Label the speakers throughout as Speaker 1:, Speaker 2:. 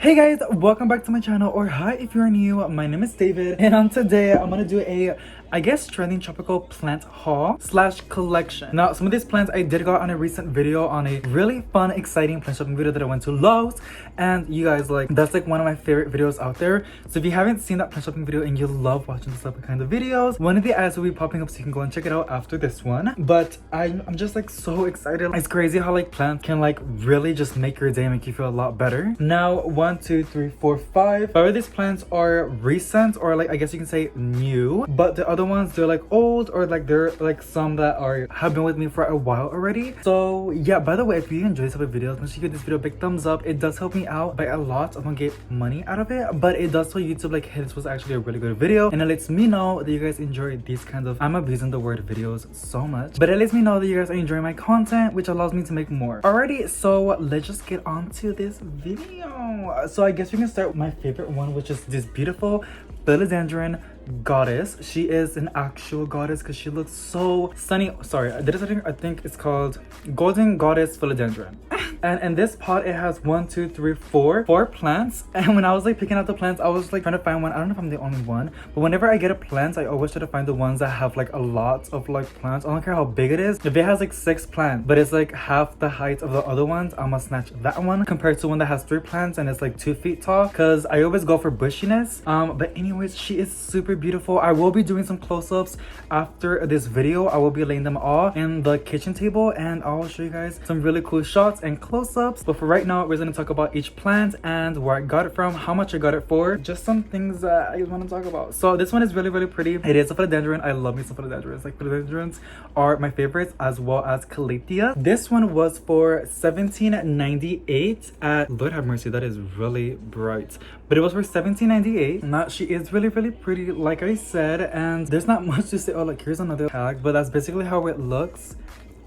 Speaker 1: Hey guys, welcome back to my channel, or hi if you're new. My name is David, and on today I'm gonna do a, I guess, trending tropical plant haul slash collection. Now, some of these plants I did got on a recent video, on a really fun, exciting plant shopping video that I went to Lowe's, and you guys, like, that's like one of my favorite videos out there. So if you haven't seen that plant shopping video and you love watching this type of kind of videos, one of the ads will be popping up so you can go and check it out after this one. But I'm just like so excited. It's crazy how like plants can like really just make your day, make you feel a lot better. Now, 1, 2, 3, 4, 5 of these plants are recent, or like I guess you can say new, but the other ones, they're like old, or like they're like some that have been with me for a while already. So yeah, by the way, if you enjoy this type of videos, make sure you give this video a big thumbs up. It does help me out by a lot. I don't get money out of it, but it does tell YouTube like, hey, this was actually a really good video, and it lets me know that you guys enjoy these kinds of, I'm abusing the word videos so much, but it lets me know that you guys are enjoying my content, which allows me to make more. Alrighty, so let's just get on to this video. So I guess we can start with my favorite one, which is this beautiful philodendron goddess. She is an actual goddess because she looks so stunning. Sorry, I think it's called golden goddess philodendron. And in this pot it has 1, 2, 3, 4 plants. And when I was like picking out the plants, I was like trying to find one. I don't know if I'm the only one, but whenever I get a plant, I always try to find the ones that have like a lot of like plants. I don't care how big it is. If it has like 6 plants but it's like half the height of the other ones, I'm gonna snatch that one compared to one that has 3 plants and it's like 2 feet tall, because I always go for bushiness. But anyways, she is super beautiful. I will be doing some close-ups after this video. I will be laying them all in the kitchen table, and I'll show you guys some really cool shots and close-ups. But for right now, we're going to talk about each plant and where I got it from, how much I got it for, just some things that I want to talk about. So this one is really, really pretty. It is a philodendron. I love me some philodendrons. Like, philodendrons are my favorites, as well as calathea. This one was for $17.98 at, Lord have mercy, that is really bright, but it was for $17.98. Now, she is really, really pretty, like I said, and there's not much to say. Oh, like, here's another tag, but that's basically how it looks.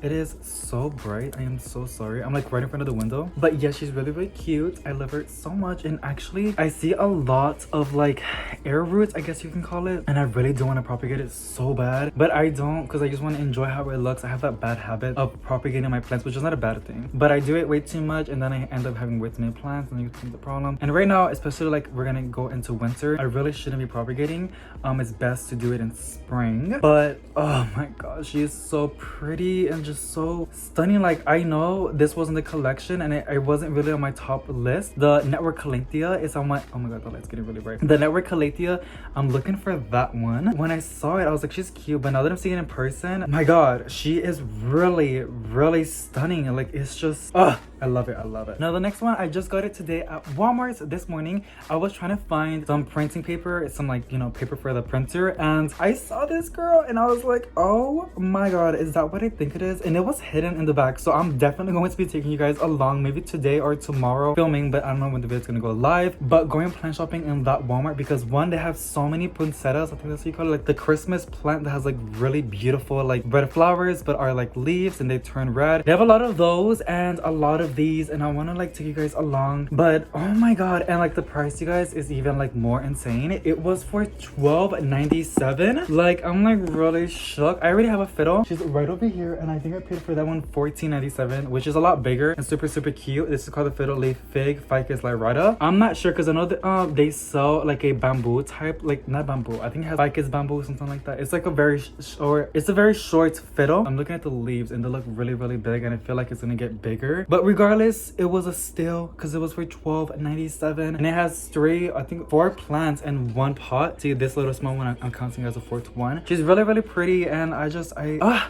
Speaker 1: It is so bright. I am so sorry. I'm like right in front of the window. But yeah, she's really, really cute. I love her so much. And actually, I see a lot of like air roots, I guess you can call it. And I really do want to propagate it so bad. But I don't, because I just want to enjoy how it looks. I have that bad habit of propagating my plants, which is not a bad thing. But I do it way too much, and then I end up having way too many plants, and that's the problem. And right now, especially like we're gonna go into winter, I really shouldn't be propagating. It's best to do it in spring. But oh my gosh, she is so pretty and just so stunning. Like, I know this wasn't the collection and it wasn't really on my top list. The network calathea is on my, oh my god, the light's getting really bright. The network calathea, I'm looking for that one. When I saw it, I was like, she's cute, but now that I'm seeing it in person, my god, she is really, really stunning. Like, it's just, oh, I love it. I love it. Now, the next one, I just got it today at Walmart this morning. I was trying to find some printing paper, some like, you know, paper for the printer, and I saw this girl and I was like, oh my god, is that what I think it is? And it was hidden in the back, so I'm definitely going to be taking you guys along, maybe today or tomorrow filming, but I don't know when the video is going to go live. But going plant shopping in that Walmart, because one, they have so many poinsettias, I think that's what you call it, like the Christmas plant that has like really beautiful like red flowers but are like leaves and they turn red. They have a lot of those and a lot of these, and I want to like take you guys along. But oh my god, and like the price, you guys, is even like more insane. It was for $12.97. Like, I'm like really shook. I already have a fiddle. She's right over here, and I think I paid for that one $14.97, which is a lot bigger and super, super cute. This is called the Fiddle Leaf Fig, Ficus lyrata. I'm not sure, because I know that they sell like a bamboo type, like not bamboo, I think it has ficus bamboo, something like that. It's like a very short, it's a very short fiddle. I'm looking at the leaves and they look really, really big, and I feel like it's gonna get bigger. But regardless, it was a steal because it was for $12.97, and it has 4 plants in 1 pot. See, this little small one, I'm counting as a 4th one. She's really, really pretty, and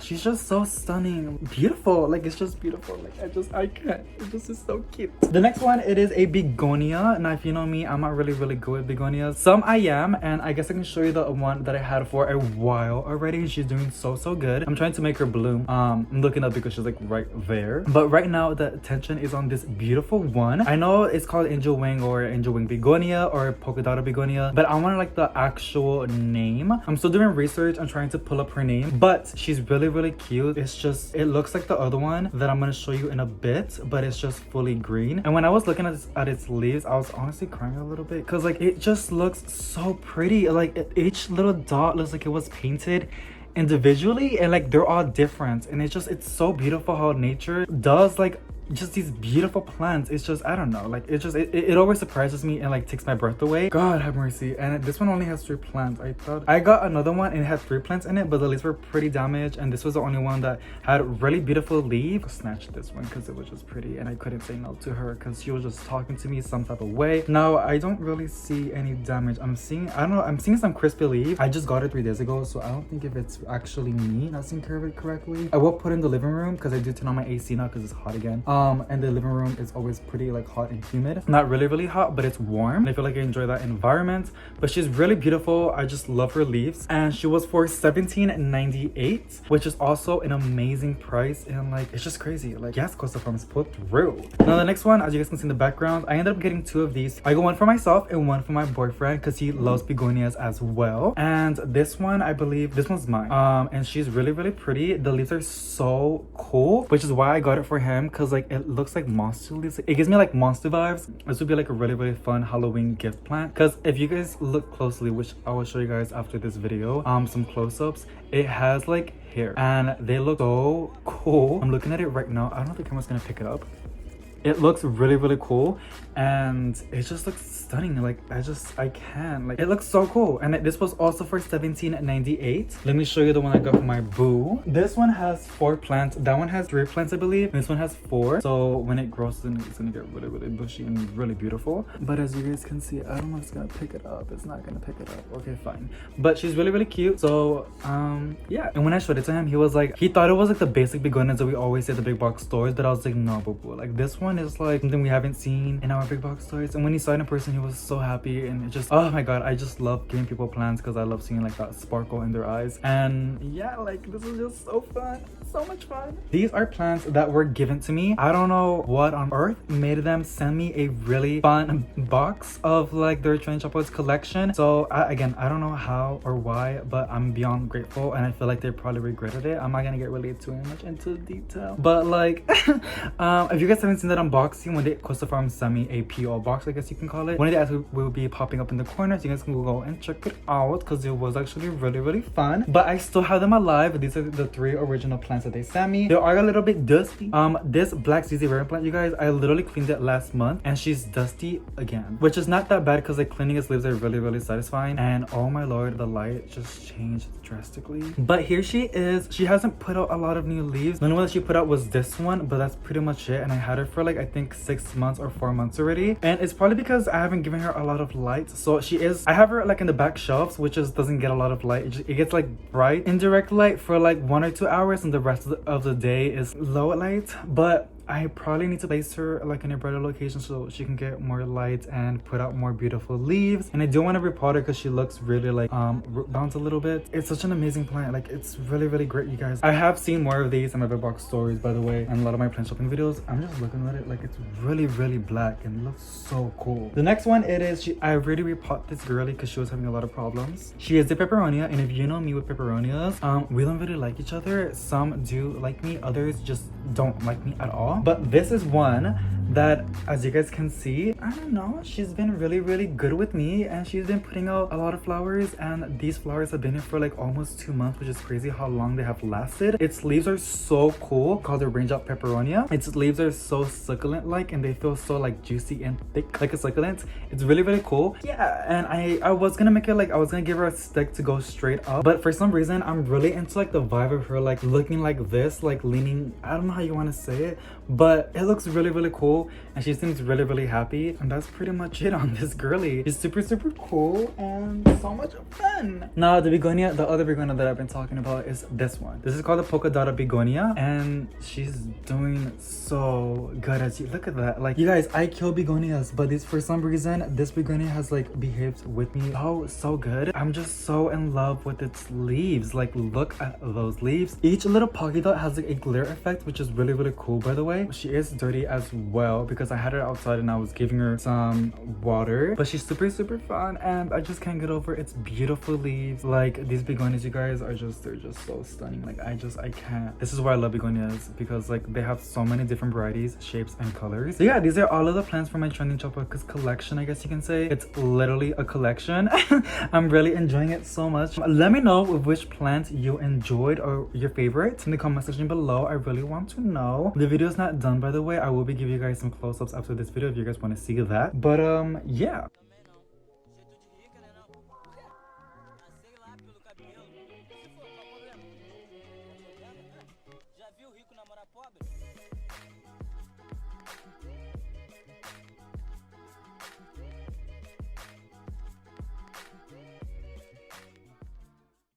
Speaker 1: she's just so stunning, beautiful. Like, it's just beautiful. Like, I can't. It just is so cute. The next one, it is a begonia. Now, if you know me, I'm not really, really good with begonias. Some I am, and I guess I can show you the one that I had for a while already. She's doing so, so good. I'm trying to make her bloom. I'm looking up because she's like right there. But right now, the attention is on this beautiful one. I know it's called angel wing or angel wing begonia or polka dot begonia, but I want like the actual name. I'm still doing research. I'm trying to pull up her name, but she's really, really cute. It's just, it looks like the other one that I'm gonna show you in a bit, but it's just fully green. And when I was looking at its leaves, I was honestly crying a little bit because like it just looks so pretty. Like, each little dot looks like it was painted individually, and like they're all different, and it's so beautiful how nature does like just these beautiful plants. It's just, I don't know, like it always surprises me and like takes my breath away. God have mercy. And this one only has 3 plants. I thought I got another one and it had 3 plants in it, but the leaves were pretty damaged, and this was the only one that had really beautiful leaves. I snatched this one because it was just pretty and I couldn't say no to her because she was just talking to me some type of way. Now I don't really see any damage. I'm seeing, I don't know, I'm seeing some crispy leaves. I just got it 3 days ago, so I don't think if it's actually me not seeing care of it correctly. I will put it in the living room because I do turn on my AC now because it's hot again. And the living room is always pretty like hot and humid. Not really hot, but it's warm. And I feel like I enjoy that environment. But she's really beautiful. I just love her leaves. And she was for $17.98, which is also an amazing price. And like, it's just crazy. Like, yes, Costa Farms put through. Now the next one, as you guys can see in the background, I ended up getting 2 of these. I got one for myself and one for my boyfriend because he loves begonias as well. And this one, I believe this one's mine. And she's really pretty. The leaves are so cool, which is why I got it for him, because like it looks like monster leaves. It gives me like monster vibes. This would be like a really fun Halloween gift plant, because if you guys look closely, which I will show you guys after this video, some close-ups, it has like hair and they look so cool. I'm looking at it right now. I don't know if the camera's gonna pick it up. It looks really cool, and it just looks stunning. Like I can't, like, it looks so cool. And this was also for $17.98. Let me show you the one I got for my boo. This one has 4 plants. That one has 3 plants, I believe. This one has 4. So when it grows, then it's gonna get really bushy and really beautiful. But as you guys can see, I don't know if it's gonna pick it up. It's not gonna pick it up. Okay, fine. But she's really cute. So yeah. And when I showed it to him, he was like, he thought it was like the basic begonias that we always see at the big box stores. But I was like, no, boo. Like, this one is like something we haven't seen in our big box stores. And when he saw it in person, he was so happy. And it just, oh my god, I just love giving people plants because I love seeing like that sparkle in their eyes. And yeah, like, this is just so fun, so much fun. These are plants that were given to me. I don't know what on earth made them send me a really fun box of like their trending chocolates collection. So again, I don't know how or why, but I'm beyond grateful, and I feel like they probably regretted it. I'm not gonna get really too much into detail, but like if you guys haven't seen that unboxing, when Costa Farms sent me a PO box, I guess you can call it, one of the ads will be popping up in the corner, so you guys can go and check it out because it was actually really fun. But I still have them alive. These are the 3 original plants that they sent me. They are a little bit dusty. This black ZZ variant plant, you guys, I literally cleaned it last month and she's dusty again, which is not that bad because like cleaning its leaves are really satisfying. And oh my lord, the light just changed drastically. But here she is. She hasn't put out a lot of new leaves. The only one that she put out was this one, but that's pretty much it. And I had her for like I think 6 months or 4 months already, and it's probably because I haven't given her a lot of light. So she is, I have her like in the back shelves, which just doesn't get a lot of light. It gets like bright indirect light for like 1 or 2 hours, and the rest of the day is low light. But I probably need to place her like in a brighter location so she can get more light and put out more beautiful leaves. And I do want to repot her because she looks really like root bound a little bit. It's such an amazing plant. Like, it's really great, you guys. I have seen more of these in my big box stories, by the way, and a lot of my plant shopping videos. I'm just looking at it, like, it's really black and it looks so cool. The next one, it is, I already repot this girly because she was having a lot of problems. She is the Pepperonia, and if you know me with Pepperonias, we don't really like each other. Some do like me, others just don't like me at all. But this is one that, as you guys can see, I don't know, she's been really good with me, and she's been putting out a lot of flowers, and these flowers have been here for like almost 2 months, which is crazy how long they have lasted. Its leaves are so cool, called the range out Pepperonia. Its leaves are so succulent like, and they feel so like juicy and thick like a succulent. It's really cool. Yeah, and I was gonna make it like, I was gonna give her a stick to go straight up, but for some reason I'm really into like the vibe of her like looking like this, like leaning, I don't know how you want to say it, but it looks really cool, and she seems really happy. And that's pretty much it on this girly. She's super cool and so much fun. Now the begonia, the other begonia that I've been talking about is this one. This is called the Polka Dot Begonia, and she's doing so good. As you look at that, like, you guys, I kill begonias, but this, for some reason, this begonia has like behaved with me so good. I'm just so in love with its leaves. Like, look at those leaves. Each little Polka dot has like a glare effect, which is really cool, by the way. She is dirty as well because I had her outside and I was giving her some water, but she's super fun, and I just can't get over its beautiful leaves. Like, these begonias, you guys, are just, they're just so stunning. Like, I can't. This is why I love begonias, because like they have so many different varieties, shapes, and colors. So yeah, these are all of the plants from my trending chocolates collection, I guess you can say. It's literally a collection. I'm really enjoying it so much. Let me know which plant you enjoyed or your favorite in the comment section below. I really want to know. The video is not not done, by the way. I will be giving you guys some close-ups after this video if you guys want to see that. But yeah.